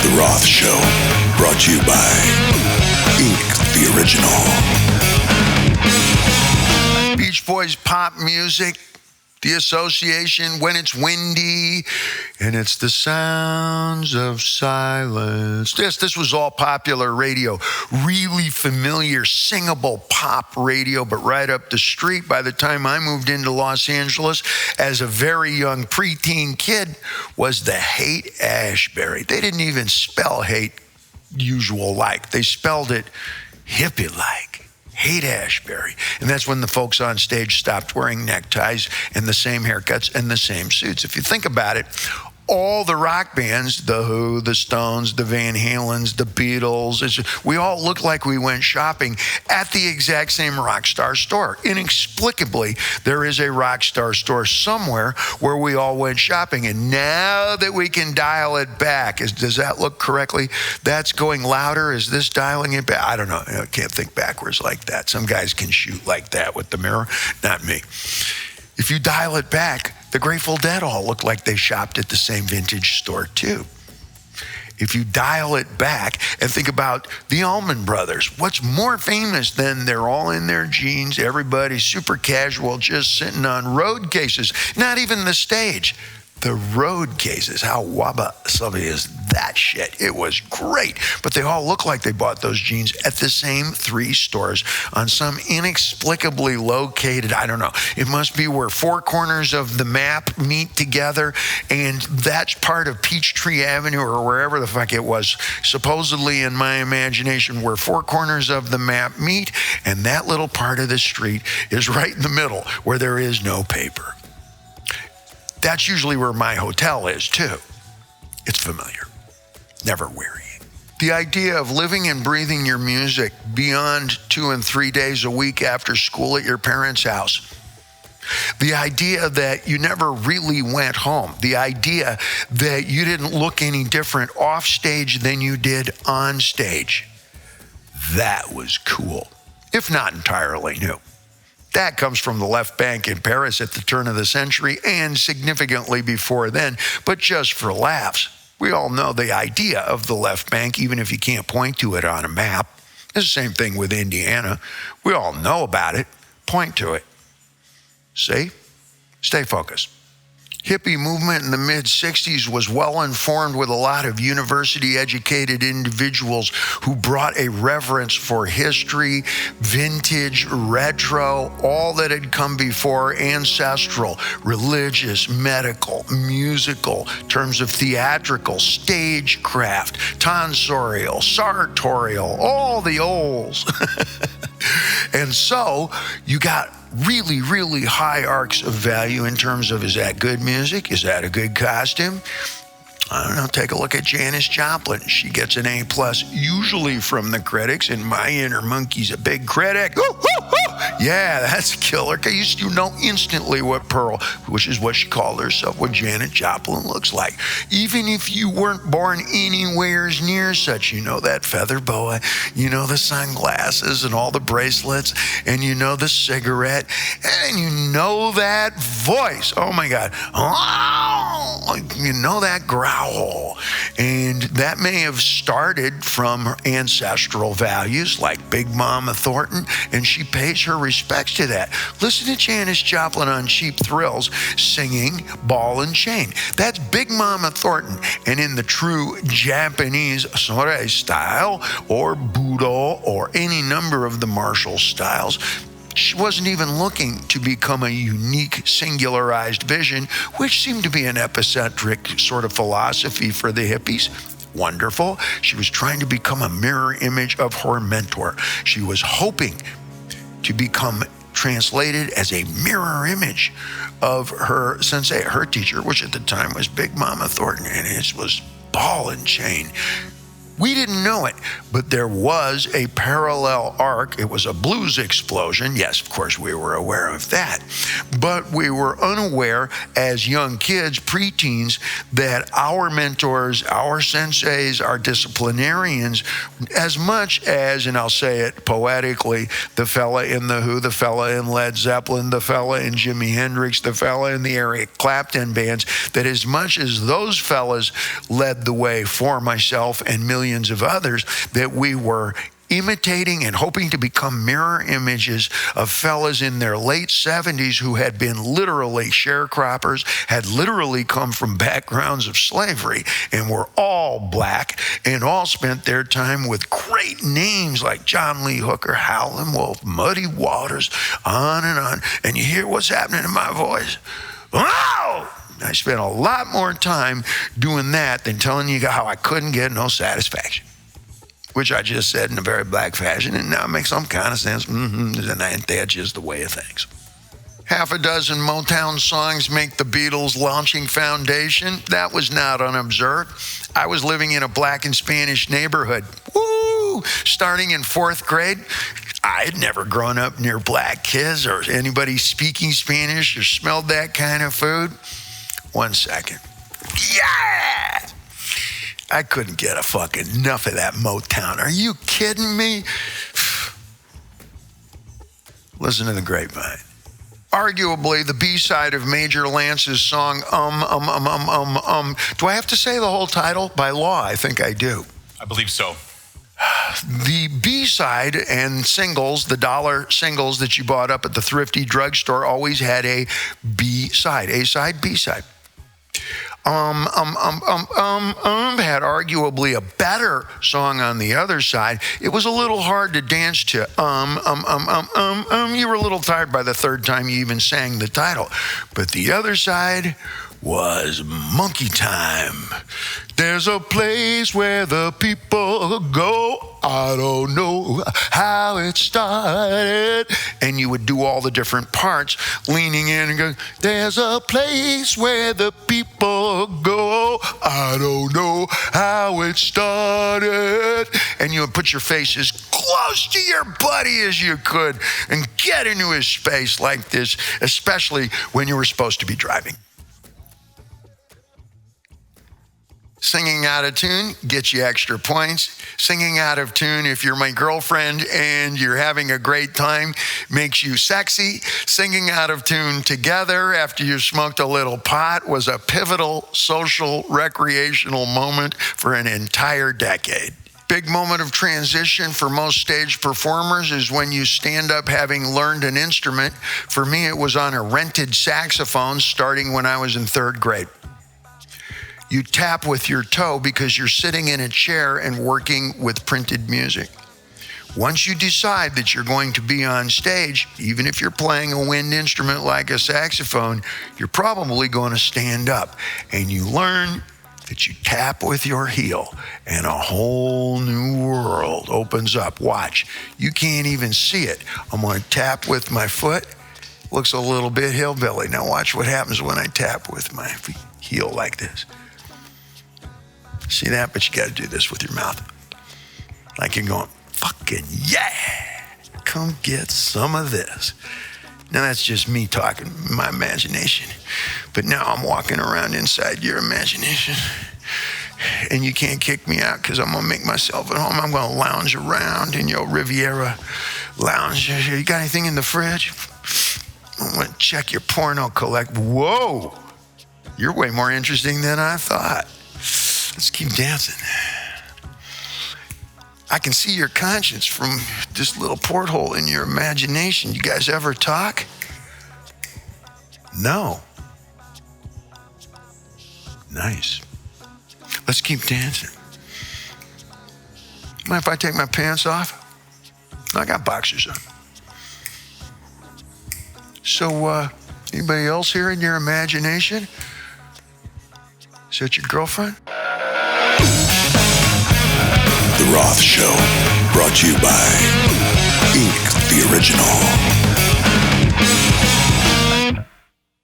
The Roth Show, brought to you by Ink the Original. Beach Boys pop music, the association when it's windy, and it's the sounds of silence. This was all popular radio, really familiar, singable pop radio, but right up the street by the time I moved into Los Angeles as a very young preteen kid was the Haight-Ashbury. They didn't even spell hate usual like. They spelled it hippie like. Haight-Ashbury. And that's when the folks on stage stopped wearing neckties and the same haircuts and the same suits. If you think about it, all the rock bands, the Who, the Stones, the Van Halens, the Beatles, we all looked like we went shopping at the exact same Rockstar store. Inexplicably, there is a Rockstar store somewhere where we all went shopping. And now that we can dial it back, does that look correctly? That's going louder? Is this dialing it back? I don't know. I can't think backwards like that. Some guys can shoot like that with the mirror. Not me. If you dial it back, the Grateful Dead all look like they shopped at the same vintage store too. If you dial it back and think about the Allman Brothers, what's more famous than they're all in their jeans, everybody's super casual, just sitting on road cases, not even the stage. The road cases, how wabi-sabi is that shit? It was great. But they all look like they bought those jeans at the same 3 stores on some inexplicably located, I don't know. It must be where 4 corners of the map meet together, and that's part of Peachtree Avenue or wherever the fuck it was, supposedly in my imagination, where 4 corners of the map meet, and that little part of the street is right in the middle where there is no paper. That's usually where my hotel is, too. It's familiar, never wearying. The idea of living and breathing your music beyond 2 and 3 days a week after school at your parents' house. The idea that you never really went home. The idea that you didn't look any different off stage than you did on stage. That was cool, if not entirely new. That comes from the left bank in Paris at the turn of the century and significantly before then, but just for laughs. We all know the idea of the left bank, even if you can't point to it on a map. It's the same thing with Indiana. We all know about it. Point to it. See? Stay focused. Hippie movement in the mid-'60s was well-informed with a lot of university-educated individuals who brought a reverence for history, vintage, retro, all that had come before, ancestral, religious, medical, musical, terms of theatrical, stagecraft, tonsorial, sartorial, all the olds. And so you got really, really high arcs of value in terms of, is that good music? Is that a good costume? I don't know, take a look at Janis Joplin. She gets an A+, usually from the critics, and my inner monkey's a big critic. Ooh, ooh, ooh. Yeah, that's a killer. You know instantly what Pearl, which is what she called herself, what Janis Joplin looks like. Even if you weren't born anywhere near such, you know that feather boa, you know the sunglasses and all the bracelets, and you know the cigarette, and you know that voice. Oh my God. Oh, you know that growl. And that may have started from ancestral values like Big Mama Thornton, and she pays her respects to that. Listen to Janis Joplin on Cheap Thrills singing Ball and Chain. That's Big Mama Thornton. And in the true Japanese sore style or Budo or any number of the martial styles, she wasn't even looking to become a unique, singularized vision, which seemed to be an epicentric sort of philosophy for the hippies. Wonderful. She was trying to become a mirror image of her mentor. She was hoping to become translated as a mirror image of her sensei, her teacher, which at the time was Big Mama Thornton, and it was Ball and Chain. We didn't know it, but there was a parallel arc. It was a blues explosion. Yes, of course, we were aware of that. But we were unaware as young kids, preteens, that our mentors, our senseis, our disciplinarians, as much as, and I'll say it poetically, the fella in The Who, the fella in Led Zeppelin, the fella in Jimi Hendrix, the fella in the Eric Clapton bands, that as much as those fellas led the way for myself and millions of others, that we were imitating and hoping to become mirror images of fellas in their late 70s who had been literally sharecroppers, had literally come from backgrounds of slavery, and were all black and all spent their time with great names like John Lee Hooker, Howlin' Wolf, Muddy Waters, on. And you hear what's happening in my voice? Wow! I spent a lot more time doing that than telling you how I couldn't get no satisfaction, which I just said in a very black fashion, and now it makes some kind of sense. And that's just the way of things. Half a dozen Motown songs make the Beatles' launching foundation. That was not unobserved. I was living in a black and Spanish neighborhood. Woo! Starting in 4th grade. I had never grown up near black kids or anybody speaking Spanish or smelled that kind of food. 1 second. Yeah! I couldn't get a fucking enough of that Motown. Are you kidding me? Listen to the grapevine. Arguably the B-side of Major Lance's song, Do I have to say the whole title? By law, I think I do. I believe so. The B-side and singles, the dollar singles that you bought up at the thrifty drugstore, always had a B-side, A-side, B-side. Had arguably a better song on the other side. It was a little hard to dance to. You were a little tired by the third time you even sang the title. But the other side was Monkey Time. There's a place where the people go. I don't know how it started. And you would do all the different parts, leaning in and going, there's a place where the people go. I don't know how it started. And you would put your face as close to your buddy as you could and get into his space like this, especially when you were supposed to be driving. Singing out of tune gets you extra points. Singing out of tune, if you're my girlfriend and you're having a great time, makes you sexy. Singing out of tune together after you smoked a little pot was a pivotal social, recreational moment for an entire decade. Big moment of transition for most stage performers is when you stand up having learned an instrument. For me, it was on a rented saxophone starting when I was in 3rd grade. You tap with your toe because you're sitting in a chair and working with printed music. Once you decide that you're going to be on stage, even if you're playing a wind instrument like a saxophone, you're probably going to stand up. And you learn that you tap with your heel and a whole new world opens up. Watch, you can't even see it. I'm going to tap with my foot. Looks a little bit hillbilly. Now watch what happens when I tap with my heel like this. See that? But you got to do this with your mouth. Like you're going, fucking yeah, come get some of this. Now that's just me talking, my imagination. But now I'm walking around inside your imagination. And you can't kick me out because I'm going to make myself at home. I'm going to lounge around in your Riviera lounge. You got anything in the fridge? I'm going to check your porno collect. Whoa, you're way more interesting than I thought. Let's keep dancing. I can see your conscience from this little porthole in your imagination. You guys ever talk? No. Nice. Let's keep dancing. Mind if I take my pants off? I got boxers on. So, anybody else here in your imagination? Is that your girlfriend? The Roth Show, brought to you by Ink, the Original.